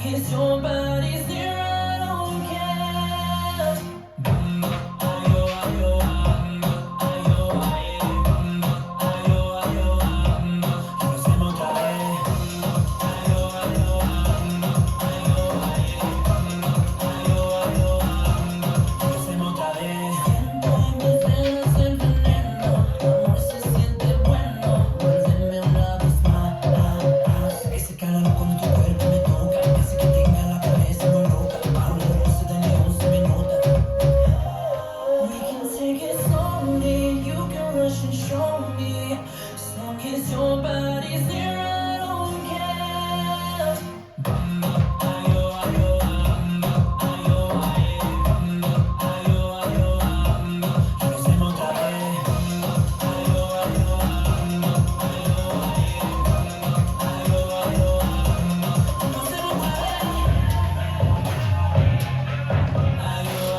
as your body's there, I don't care. Ayo, ayo, ayo, ayo, ayo, que lo hacemos otra vez. Ayo, ayo, ayo, ayo, ayo, que lo hacemos otra vez. Siento en mis dedos el veneno, amor se siente bueno, vuélveme una vez más. Ese calor cuando tu cuerpo me toca, hace que tenga la cabeza muy loca. Bajo la luz de neón se me nota. We can take it slowly, you can rush and show me. As long as your body's there, I don't care. Ayo, ayo, ayo, ayo, ayo, que lo hacemos otra vez. Ayo, ayo, ayo, ayo, que lo hacemos otra vez. Ayo,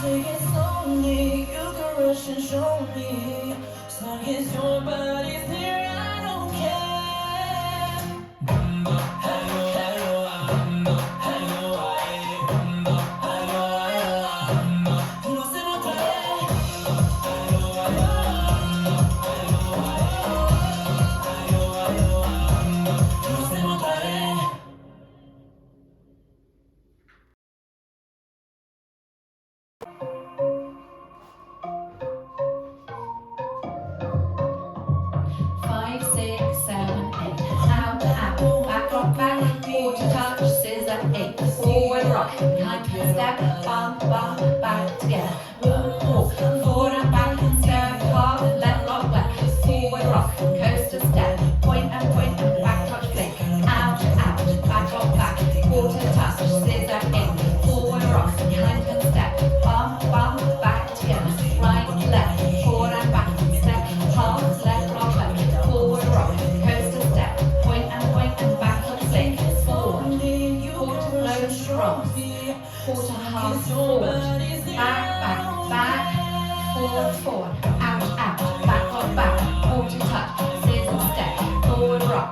take it slowly, you can rush and show me. As long as your body's there, I don't care. Ayo, ayo, que lo hacemos otra vez. Ayo, que lo hacemos otra vez. Five, six, seven, eight. Out, out, back, rock, back, quarter touch, scissor, eight. Forward rock, behind, step, bump, bump, back together. Walk, forward and back, step, half, left, rock, back. Forward rock, coaster step, point and back touch, flick. Out, out, back, rock, back, quarter touch, scissor, eight. Forward rock, behind and step, bump, bump, back together. Right, left, forward and back, step, half, left, rock, back. Forward rock, coaster step, point and back touch, flick. Forward, quarter blow strong, quarter half forward, back, forward, out, back, rock, back, quarter touch, scissor step, forward rock,